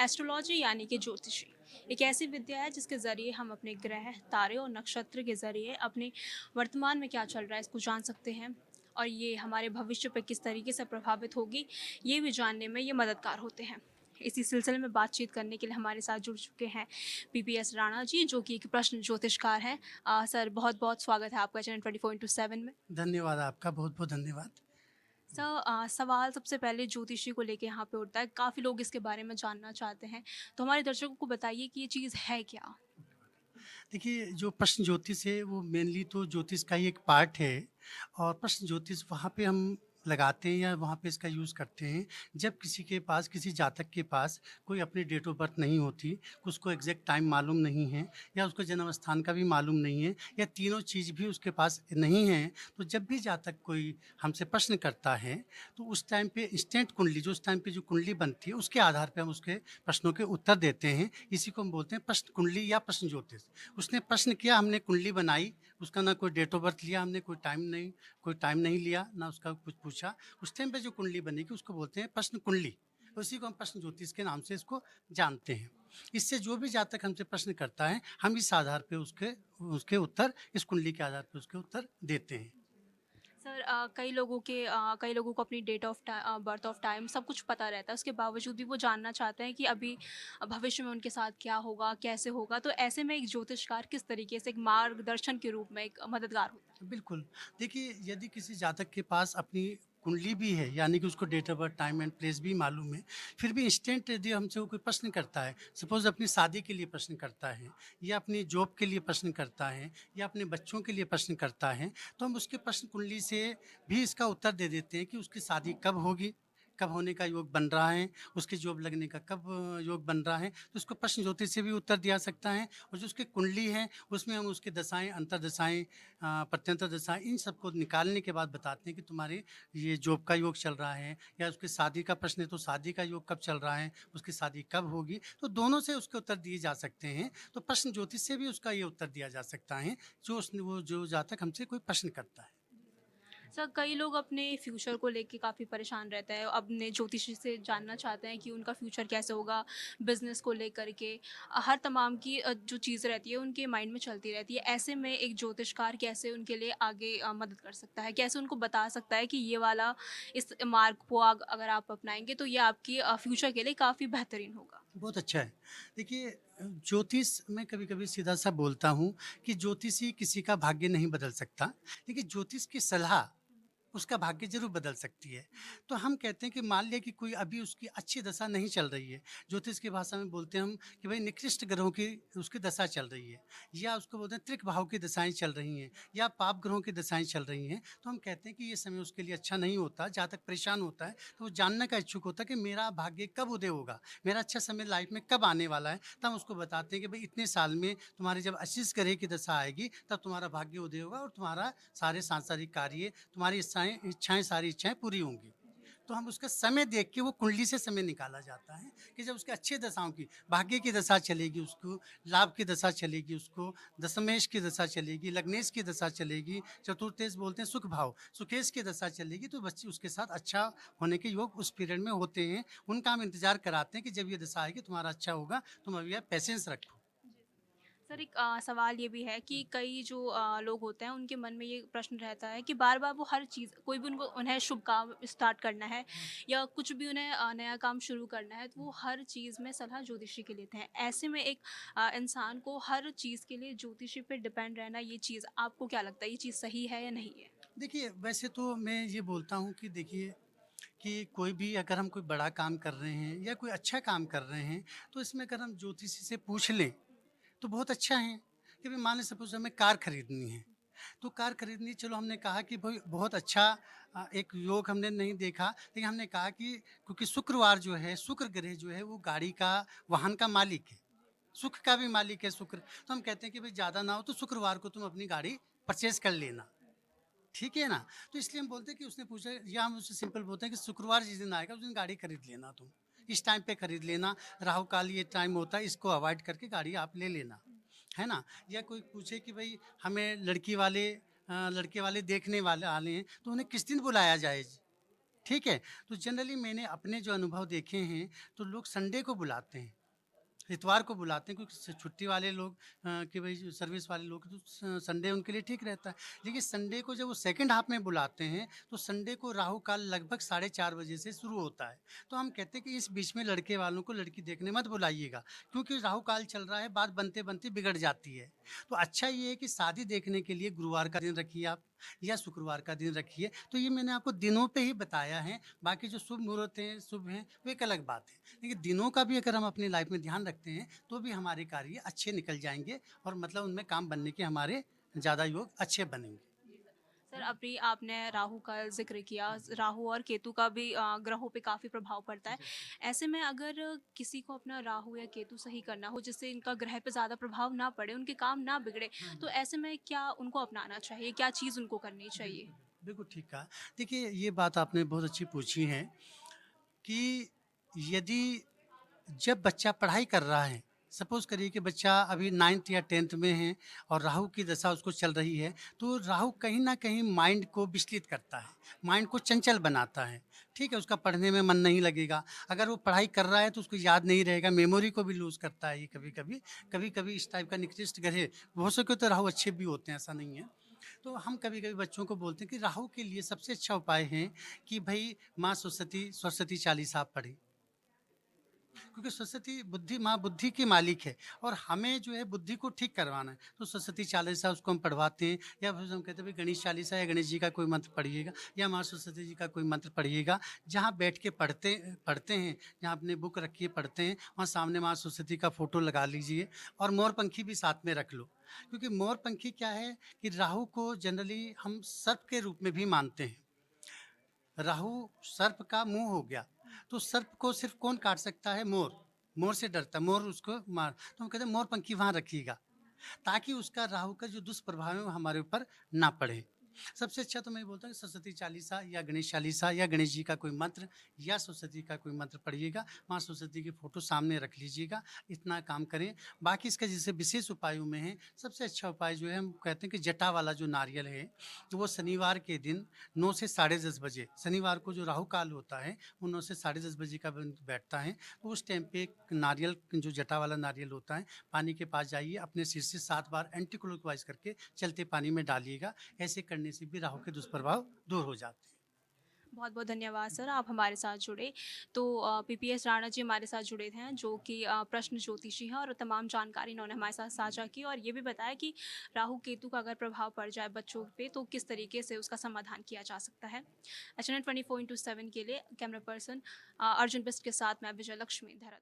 Astrology यानी कि ज्योतिषी एक ऐसी विद्या है जिसके ज़रिए हम अपने ग्रह, तारे और नक्षत्र के ज़रिए अपने वर्तमान में क्या चल रहा है इसको जान सकते हैं। और ये हमारे भविष्य पर किस तरीके से प्रभावित होगी, ये भी जानने में ये मददगार होते हैं। इसी सिलसिले में बातचीत करने के लिए हमारे साथ जुड़ चुके हैं पीपीएस राणा जी, जो कि एक प्रश्न ज्योतिषकार हैं। सर, बहुत बहुत स्वागत है आपका चैनल 24/7 में। धन्यवाद आपका, बहुत-बहुत धन्यवाद। सर, सवाल सबसे पहले ज्योतिषी को लेके यहाँ पे उठता है। काफ़ी लोग इसके बारे में जानना चाहते हैं, तो हमारे दर्शकों को बताइए कि ये चीज़ है क्या? देखिए, जो प्रश्न ज्योतिष है वो मेनली तो ज्योतिष का ही एक पार्ट है और प्रश्न ज्योतिष वहाँ पे हम लगाते हैं या वहाँ पे इसका यूज़ करते हैं जब किसी के पास, किसी जातक के पास कोई अपनी डेट ऑफ बर्थ नहीं होती, उसको एग्जैक्ट टाइम मालूम नहीं है या उसको जन्म स्थान का भी मालूम नहीं है या तीनों चीज़ भी उसके पास नहीं है। तो जब भी जातक कोई हमसे प्रश्न करता है तो उस टाइम पे इंस्टेंट कुंडली, जो उस टाइम पे जो कुंडली बनती है उसके आधार पे हम उसके प्रश्नों के उत्तर देते हैं। इसी को हम बोलते हैं प्रश्न कुंडली या प्रश्न ज्योतिष। उसने प्रश्न किया, हमने कुंडली बनाई, उसका ना कोई डेट ऑफ बर्थ लिया हमने, कोई टाइम नहीं लिया, ना उसका कुछ पूछा। उस टाइम पे जो कुंडली बनेगी उसको बोलते हैं प्रश्न कुंडली। उसी को हम प्रश्न ज्योतिष के नाम से इसको जानते हैं। इससे जो भी जातक हमसे प्रश्न करता है, हम इस आधार पे उसके उसके उत्तर, इस कुंडली के आधार पे उसके उत्तर देते हैं। सर, कई लोगों को अपनी date of birth of time सब कुछ पता रहता है, उसके बावजूद भी वो जानना चाहते हैं कि अभी भविष्य में उनके साथ क्या होगा, कैसे होगा। तो ऐसे में एक ज्योतिषकार किस तरीके से एक मार्गदर्शन के रूप में एक मददगार होता है? बिल्कुल। देखिए, यदि किसी जातक के पास अपनी कुंडली भी है, यानी कि उसको date of birth, time and place भी मालूम है, फिर भी इंस्टेंट यदि हमसे वो कोई प्रश्न करता है, सपोज़ अपनी शादी के लिए प्रश्न करता है या अपनी जॉब के लिए प्रश्न करता है या अपने बच्चों के लिए प्रश्न करता है, तो हम उसके प्रश्न कुंडली से भी इसका उत्तर दे देते हैं कि उसकी शादी कब होगी, कब होने का योग बन रहा है, उसकी जॉब लगने का कब योग बन रहा है। तो उसको प्रश्न ज्योतिष से भी उत्तर दिया सकता है और जो उसकी कुंडली है, उसमें हम उसकी दशाएँ, अंतर्दशाएँ, प्रत्यंतर दशाएँ, इन सबको निकालने के बाद बताते हैं कि तुम्हारे ये जॉब का योग चल रहा है या उसकी शादी का प्रश्न है तो शादी का योग कब चल रहा है, उसकी शादी कब होगी। तो दोनों से उसके उत्तर दिए जा सकते हैं। तो प्रश्न ज्योतिष से भी उसका ये उत्तर दिया जा सकता है, जो जातक हमसे कोई प्रश्न करता है। सर, कई लोग अपने फ्यूचर को लेके काफ़ी परेशान रहते हैं, अपने ज्योतिषी से जानना चाहते हैं कि उनका फ्यूचर कैसे होगा, बिजनेस को लेकर के हर तमाम की जो चीज़ रहती है उनके माइंड में चलती रहती है। ऐसे में एक ज्योतिषकार कैसे उनके लिए आगे मदद कर सकता है, कैसे उनको बता सकता है कि ये वाला इस मार्ग को अगर आप अपनाएंगे तो ये आपकी फ्यूचर के लिए काफ़ी बेहतरीन होगा। बहुत अच्छा है। देखिए, ज्योतिष मैं कभी-कभी सीधा-सा बोलता हूँ कि ज्योतिषी किसी का भाग्य नहीं बदल सकता, लेकिन ज्योतिष की सलाह उसका भाग्य ज़रूर बदल सकती है। तो हम कहते हैं कि मान लिया कि कोई अभी उसकी अच्छी दशा नहीं चल रही है, ज्योतिष की भाषा में बोलते हैं हम कि भई निकृष्ट ग्रहों की उसकी दशा चल रही है या उसको बोलते हैं त्रिक भाव की दशाएँ चल रही हैं या पाप ग्रहों की दशाएँ चल रही हैं, तो हम कहते हैं कि ये समय उसके लिए अच्छा नहीं होता, जातक परेशान होता है, तो वो जानने का इच्छुक होता है कि मेरा भाग्य कब उदय होगा, मेरा अच्छा समय लाइफ में कब आने वाला है। तो हम उसको बताते हैं कि भई इतने साल में तुम्हारी जब आशीष ग्रह की दशा आएगी, तब तुम्हारा भाग्य उदय होगा और तुम्हारा सारे सांसारिक कार्य, तुम्हारी इच्छाएँ सारी इच्छाएँ पूरी होंगी। तो हम उसका समय देख के, वो कुंडली से समय निकाला जाता है कि जब उसकी अच्छी दशाओं की, भाग्य की दशा चलेगी उसको, लाभ की दशा चलेगी उसको, दशमेश की दशा चलेगी, लग्नेश की दशा चलेगी, चतुर्थेश बोलते हैं सुख भाव, सुकेश की दशा चलेगी, तो बच्चे उसके साथ अच्छा होने के योग उस पीरियड में होते हैं। उनका हम इंतज़ार कराते हैं कि जब ये दशा आएगी तुम्हारा अच्छा होगा, तुम अभी आप पेशेंस रखो। सर, एक सवाल ये भी है कि कई जो लोग होते हैं उनके मन में ये प्रश्न रहता है कि बार बार वो हर चीज़, कोई भी उनको उन्हें शुभ काम स्टार्ट करना है या कुछ भी उन्हें नया काम शुरू करना है, तो वो हर चीज़ में सलाह ज्योतिषी की लेते हैं। ऐसे में एक इंसान को हर चीज़ के लिए ज्योतिषी पे डिपेंड रहना, ये चीज़ आपको क्या लगता है, ये चीज़ सही है या नहीं है? देखिए, वैसे तो मैं ये बोलता हूँ कि देखिए कि कोई भी अगर हम कोई बड़ा काम कर रहे हैं या कोई अच्छा काम कर रहे हैं, तो इसमें अगर हम ज्योतिषी से पूछ लें, तो बहुत अच्छा है। कि भाई मान लें सपोज़ हमें कार खरीदनी है, तो कार खरीदनी, चलो हमने कहा कि भाई बहुत अच्छा एक योग हमने नहीं देखा, लेकिन हमने कहा कि क्योंकि शुक्रवार जो है, शुक्र ग्रह जो है वो गाड़ी का, वाहन का मालिक है, सुख का भी मालिक है शुक्र। तो हम कहते हैं कि भाई ज़्यादा ना हो तो शुक्रवार को तुम अपनी गाड़ी परचेज़ कर लेना। ठीक है ना? तो इसलिए हम बोलते हैं कि उसने पूछा, या हम उससे सिंपल बोलते हैं कि शुक्रवार जिस दिन आएगा उस दिन गाड़ी खरीद लेना तुम। इस टाइम पे खरीद लेना, राहु काल ये टाइम होता है, इसको अवॉइड करके गाड़ी आप ले लेना, है ना? या कोई पूछे कि भई हमें लड़के वाले देखने वाले आने हैं, तो उन्हें किस दिन बुलाया जाए? ठीक है? तो जनरली मैंने अपने जो अनुभव देखे हैं, तो लोग संडे को बुलाते हैं, इतवार को बुलाते हैं क्योंकि छुट्टी वाले लोग कि भाई जो सर्विस वाले लोग तो संडे उनके लिए ठीक रहता है। लेकिन संडे को जब वो सेकंड हाफ में बुलाते हैं तो संडे को राहु काल लगभग 4:30 बजे से शुरू होता है। तो हम कहते हैं कि इस बीच में लड़के वालों को लड़की देखने मत बुलाइएगा, क्योंकि राहु काल चल रहा है, बात बनते बनते बिगड़ जाती है। तो अच्छा ये है कि शादी देखने के लिए गुरुवार का दिन रखिए आप या शुक्रवार का दिन रखिए। तो ये मैंने आपको दिनों पे ही बताया है, बाकी जो शुभ मुहूर्त हैं, शुभ हैं, वो एक अलग बात है। लेकिन दिनों का भी अगर हम अपनी लाइफ में ध्यान रखते हैं, तो भी हमारे कार्य अच्छे निकल जाएँगे और मतलब उनमें काम बनने के हमारे ज़्यादा योग अच्छे बनेंगे। सर, अभी आपने राहु का ज़िक्र किया, राहु और केतु का भी ग्रहों पे काफ़ी प्रभाव पड़ता है। ऐसे में अगर किसी को अपना राहु या केतु सही करना हो, जिससे इनका ग्रह पे ज़्यादा प्रभाव ना पड़े, उनके काम ना बिगड़े, तो ऐसे में क्या उनको अपनाना चाहिए? क्या चीज़ उनको करनी चाहिए? बिल्कुल, बिल्कुल ठीक कहा। देखिए, ये बात आपने बहुत अच्छी पूछी है कि यदि जब बच्चा पढ़ाई कर रहा है, सपोज़ करिए कि बच्चा अभी 9th या 10th में है और राहु की दशा उसको चल रही है, तो राहु कहीं न कहीं माइंड को विचलित करता है, माइंड को चंचल बनाता है, ठीक है? उसका पढ़ने में मन नहीं लगेगा, अगर वो पढ़ाई कर रहा है तो उसको याद नहीं रहेगा, मेमोरी को भी लूज़ करता है ये कभी-कभी। कभी-कभी इस टाइप का निकृष्ट ग्रह हो सके तो राहु अच्छे भी होते हैं, ऐसा नहीं है। तो हम कभी-कभी बच्चों को बोलते हैं कि राहु के लिए सबसे अच्छा उपाय है कि भई माँ सरस्वती सरस्वती चालीसा आप पढ़ें। क्योंकि सरस्वती बुद्धि माँ बुद्धि की मालिक है और हमें जो है बुद्धि को ठीक करवाना है। तो सरस्वती चालीसा उसको हम पढ़वाते हैं या फिर हम कहते हैं भाई गणेश चालीसा या गणेश जी का कोई मंत्र पढ़िएगा या माँ सरस्वती जी का कोई मंत्र पढ़िएगा। जहाँ बैठ के पढ़ते पढ़ते हैं, जहाँ अपने बुक रखिए पढ़ते हैं, वहाँ सामने माँ सरस्वती का फ़ोटो लगा लीजिए और मोर-पंखी भी साथ में रख लो। क्योंकि मोर-पंखी क्या है कि राहु को जनरली हम सर्प के रूप में भी मानते हैं। राहु सर्प का मुंह हो गया, तो सर्प को सिर्फ कौन काट सकता है? मोर। मोर से डरता है, मोर उसको मार, तो हम कहते हैं मोर पंखी वहां रखिएगा ताकि उसका राहु का जो दुष्प्रभाव है वो हमारे ऊपर ना पड़े। सबसे अच्छा तो मैं बोलता हूँ सरस्वती चालीसा या गणेश जी का कोई मंत्र या सरस्वती का कोई मंत्र पढ़िएगा, माँ सरस्वती की फोटो सामने रख लीजिएगा, इतना काम करें। बाकी इसका जैसे विशेष उपायों में है, सबसे अच्छा उपाय जो है हम कहते हैं कि जटा वाला जो नारियल है, तो वो शनिवार के दिन 9 से साढ़े 10 बजे, शनिवार को जो राहु काल होता है वो 9 से साढ़े 10 बजे का बैठता है, तो उस टाइम पे एक नारियल जो जटा वाला नारियल होता है, पानी के पास जाइए, अपने सिर से 7 बार एंटी क्लॉकवाइज करके चलते पानी में डालिएगा। ऐसे करने से भी राहु के दुष्प्रभाव दूर हो जाते हैं। बहुत बहुत धन्यवाद सर, आप हमारे साथ जुड़े। तो पीपीएस राणा जी हमारे साथ जुड़े थे, जो कि प्रश्न ज्योतिषी हैं, और तमाम जानकारी इन्होंने हमारे साथ साझा की और ये भी बताया कि राहु केतु का अगर प्रभाव पड़ जाए बच्चों पे तो किस तरीके से उसका समाधान किया जा सकता है। एच एन 24/7 के लिए कैमरा पर्सन अर्जुन बिस्ट के साथ मैं विजय लक्ष्मी, देहरादून।